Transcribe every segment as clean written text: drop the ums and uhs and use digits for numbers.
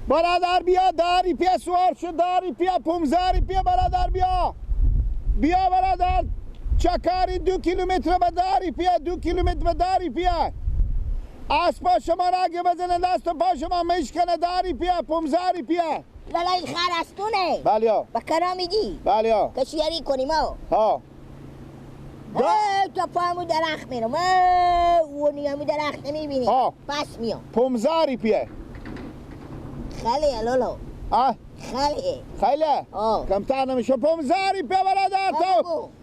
برادر بیا، داری پیا سوار شد، داری پیا 15 پیا برادر بیا. بیا برادر، چکاری 2 کیلومتر به داری پیا، 2 کیلومتر به داری پیا. اسبا شما را اگه بزنه دست و پا شما میشکنه، داری پیا 15 پیا. لالای خرستونه. بله. با کرا میدی. بله. کشیاری کنیم ها. تا پامو درخت میرم. اونی همو درخت نمیبینی. پس میام. 15 پیا. خیلیه لولو. خیلیه. خیلیه؟ کمتر نمیشه. 15 پیا برادر.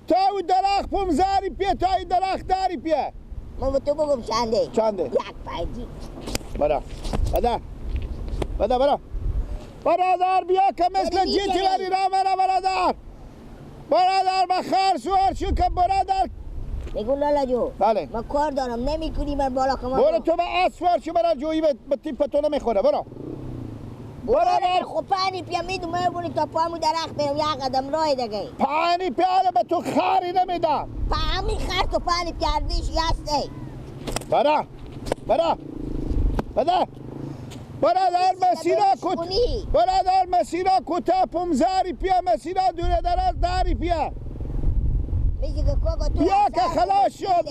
تا درخت 15 پیا، تا این درخت 10 پیا. ما به تو بگم چنده؟ چنده؟ 1 پیجی. برا برادر بیا که مثل جیتی ولی را مرا برادر بخیر سوار شو که برادر. بگو لالا جو. بله. ما کار دارم نمیکنی من بالا کمان. برو تو به اسوار شو برای جویی به تیپ تو نمیخوره. برو برادر. خب 5 پیا میدو میبونی تا پامو درخت میرم 1 قدم راه دیگه. 5 پیا به تو خاری نمیدم. همین خر تو 5 پیا ارزش یسته. برا برادر مسیرا کوتا 15 پیا، مسیرا دوره دراز 10 پیا. میگه که کوکو تو بیا که خلاص شد.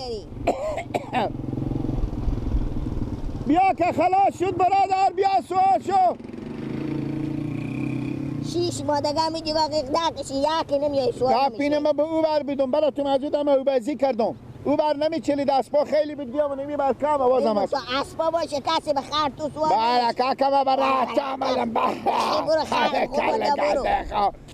بیا که خلاص شد برادر، بیا سوار شو. 6 مادگه میدی واقعی نکشی یکی نمیای سوار نمیشه. کپینه ما به او بر بیدم براتون موجودم او بازی کردم. او بر نمیچلید، اسبا خیلی بود بیا و نمی بر کم آوازم هست. تو اسبا باشه کسی به خر تو سوار بله کاکا برا چاملم برو خر برو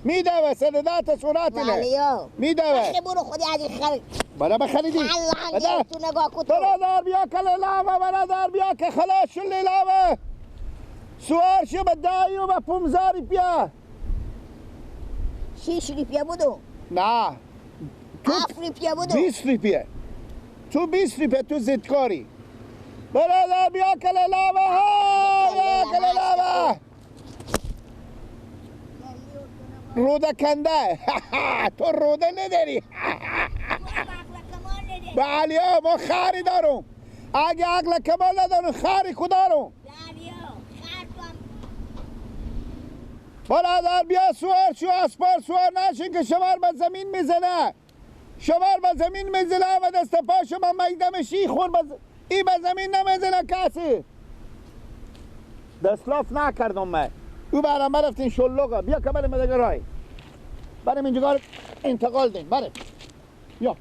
میدوه سددات سوراتینه. بله یا میدوه برو خودی ازی خرید. برا بخریدی بله تو نگاه کن. برادر بیا که لیلاوه، برادر بیا که خلاص شو لیلاوه. سوار شو به 10 و به 15 پیا. 6 پیا بودو؟ نه 7 پیا بودو؟ 20 پیا. تو 20 پیا تو زدکاری. برادر بیا که لیلاوه روده کنده. تو روده نداری. بله ما خاری دارم. اگه عقل کمال ندارم خاری کدارم. برادر بیا سوار شو، اسپار سوار نشین که شمار به زمین میزنه. شمار به زمین میزنه و دست پا شما میدم شیخون ای به زمین نمیزنه کسی. دستلاف نکردم من. او برام برفتین شلوغه. بیا که بریم دیگه رای. بریم اینجا انتقال دیم. بریم. یا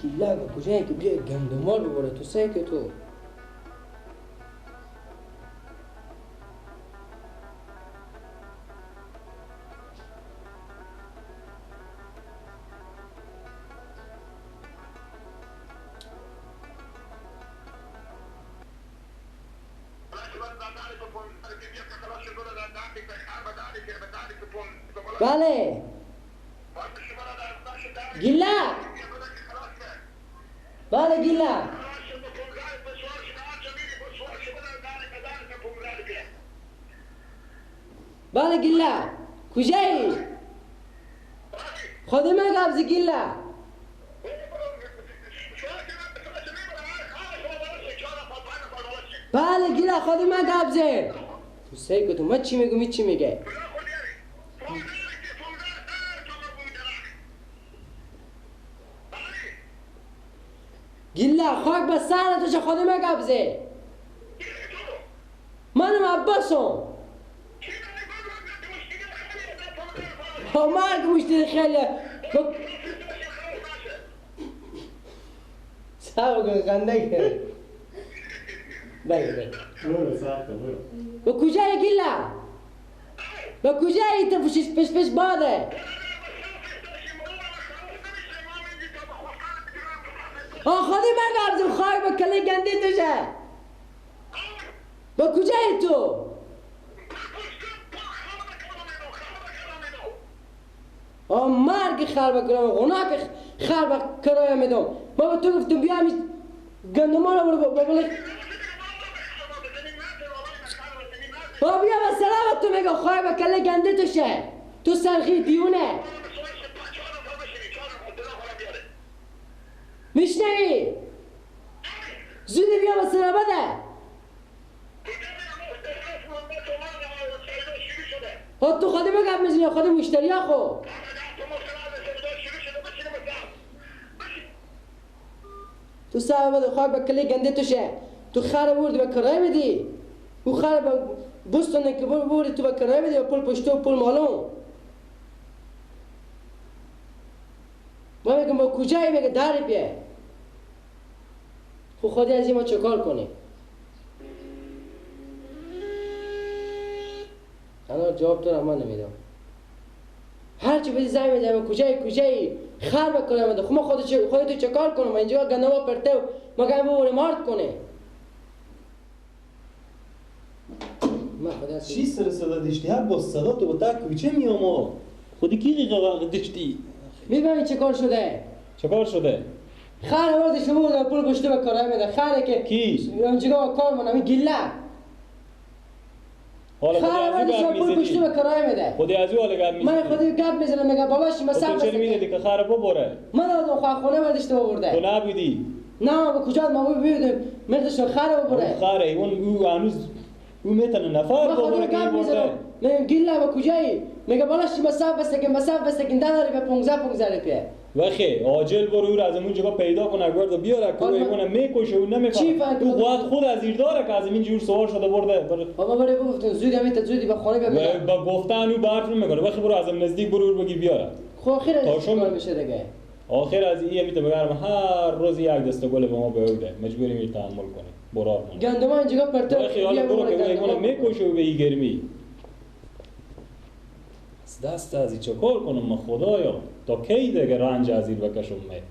گیلا کجایی که بیا گندمال ببره تو سه که تو بله گیلا بله گیلا بله گیلا کجایی؟ خودم قبض گیلا بله گیلا خودم قبضه تو سیکو تو ما چی میگو می چی میگه گله خاک به سر تو چه خودم گبزه منم عباسم ها مرگ مشتری خیلی ساو گنده کرد بگه به کجایی گله به کجایی تو پش باده خودی بگردم خواهی با کلی گندی توشه با کجایی تو؟ مرگ خر بکنم غناک خر بکنم میدم ما به تو گفتم بیا همیش گندمان رو ببالی بیا به سلامت تو میگم خواهی با کلی گندی توشه تو سرخی دیونه میشنوی زودی بیا به سلامته تو خودی بگم میزنی خودی مشتری ها خو تو سر بده خواهی با کلی گنده توشه تو خر بردی با کرای بدی او خر با بستانه که بردی تو با کرای بدی و پول پشتو و پول مالون ما میگم با کجایی میگه داری بیه خودی از این ما چکار کنی انا جواب تو را من نمیدم هرچی بدی زنگ میدم کجایی خر بکنم خب ما خودتو چکار کنم اینجا گندما پرته و مگه ببوری مارد کنه چی سر صدا داشتی؟ هر با صدا تو با تا کوچه میام خودی کی قیقه داشتی؟ میبینی چه کار شده؟ چه کار شده؟ خر وردی شما بوده پول پشته به کارای میده خره که کی؟ اونجا کار منم این گله خر وردی شما پول پشته به کارای میده خودی از او حالا گپ میزنی من خودی گپ میزنم میگه باباش ما سر چرا میدادی که خر ببره؟ من دادم خواه خونه وردیشته ببرده تو نبودی؟ نه با کجا ما ببیدیم مردش خر ببره خره او هنوز او میتونه نفر ببره که برده میگم گله با کجایی؟ میگه بالاش مساف بستگین داداری به 15 روپیه وخی عاجل برو از اون جگه پیدا کنه گرد بیاره که اون میکشه و نمیفهمه او قوت خود از ایر داره که از این جور سوار شده برده بابا برای گفتن زودی به خانه بیا با گفتن او برف نمیکنه وقتی برو از نزدیک برو بگی بیاره خب آخرش کار میشه دیگه آخر از این میتونه بگم هر روز یک دسته گل به ما بده مجبوری می تحمل کنی برار من گندم اینجا پرته خیال برو که اون میکشه و به این گرمی دست از این چه کار کنم من خدایا تا کی دیگه رنج از این بکشم می